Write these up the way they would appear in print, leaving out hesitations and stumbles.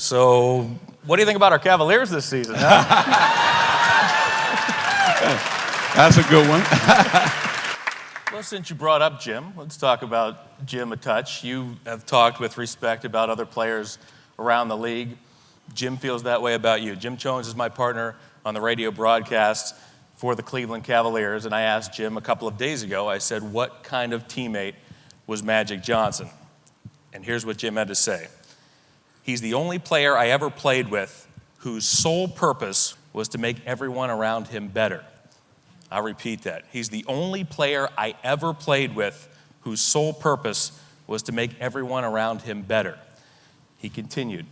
So, what do you think about our Cavaliers this season, huh? That's a good one. Well, since you brought up Jim, let's talk about Jim a touch. You have talked with respect about other players around the league. Jim feels that way about you. Jim Jones is my partner on the radio broadcast for the Cleveland Cavaliers, and I asked Jim a couple of days ago, I said, what kind of teammate was Magic Johnson? And here's what Jim had to say. He's the only player I ever played with whose sole purpose was to make everyone around him better. I'll repeat that. He's the only player I ever played with whose sole purpose was to make everyone around him better. He continued,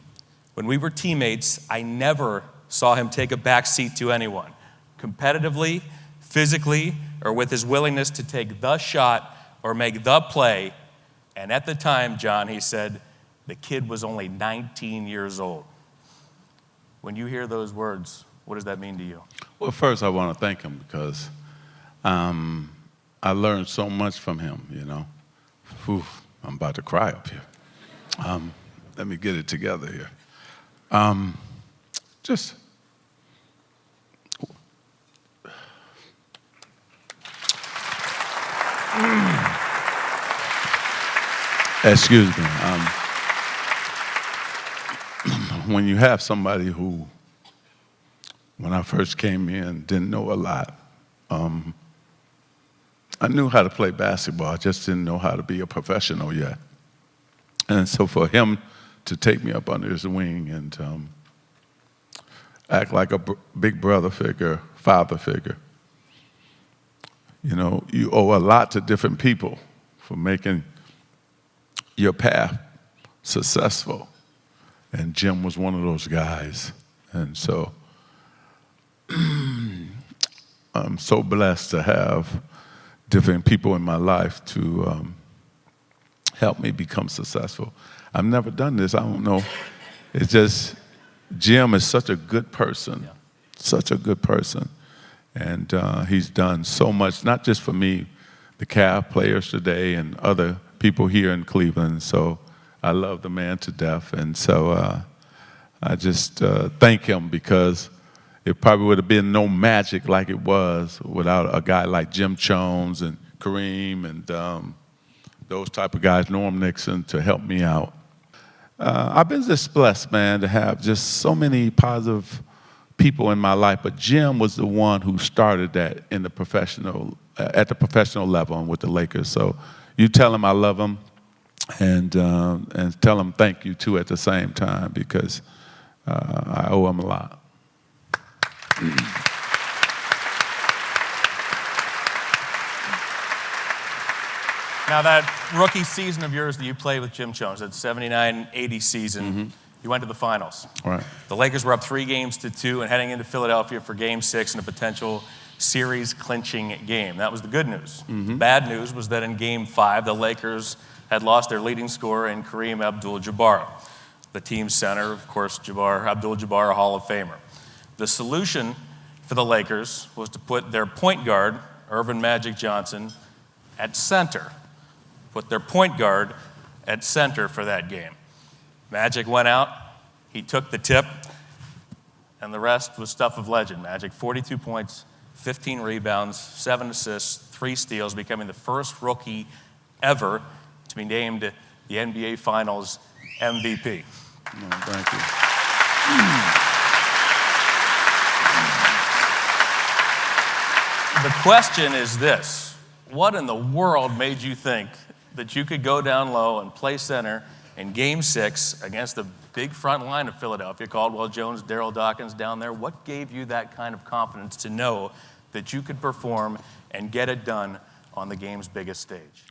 when we were teammates, I never saw him take a back seat to anyone, competitively, physically, or with his willingness to take the shot or make the play. And at the time, John, he said, the kid was only 19 years old. When you hear those words, what does that mean to you? Well, first I want to thank him because I learned so much from him, you know. Whew, I'm about to cry up here. Let me get it together here. Excuse me. When you have somebody who, when I first came in, didn't know a lot, I knew how to play basketball. I just didn't know how to be a professional yet. And so for him to take me up under his wing and act like a big brother figure, father figure, you know, you owe a lot to different people for making your path successful. And Jim was one of those guys. And so I'm so blessed to have different people in my life to help me become successful. I've never done this. I don't know. It's just Jim is such a good person, such a good person. And he's done so much, not just for me, the Cav players today and other people here in Cleveland. So I love the man to death. And so I just thank him because it probably would have been no Magic like it was without a guy like Jim Jones and Kareem and those type of guys, Norm Nixon, to help me out. I've been just blessed, man, to have just so many positive people in my life, but Jim was the one who started that in the at the professional level and with the Lakers. So you tell him I love him and tell him thank you too at the same time because I owe him a lot. Now, that rookie season of yours that you played with Jim Jones, that 79-80 season, you went to the finals. Right. The Lakers were up 3-2 and heading into Philadelphia for Game 6 in a potential series-clinching game. That was the good news. The bad news was that in Game 5, the Lakers had lost their leading scorer in Kareem Abdul-Jabbar. The team's center, of course, Abdul-Jabbar, a Hall of Famer. The solution for the Lakers was to put their point guard, Earvin Magic Johnson, at center. Put their point guard at center for that game. Magic went out, he took the tip, and the rest was stuff of legend. Magic, 42 points, 15 rebounds, 7 assists, 3 steals, becoming the first rookie ever to be named the NBA Finals MVP. Oh, thank you. The question is this: what in the world made you think that you could go down low and play center in Game 6 against the big front line of Philadelphia, Caldwell Jones, Darryl Dawkins down there? What gave you that kind of confidence to know that you could perform and get it done on the game's biggest stage?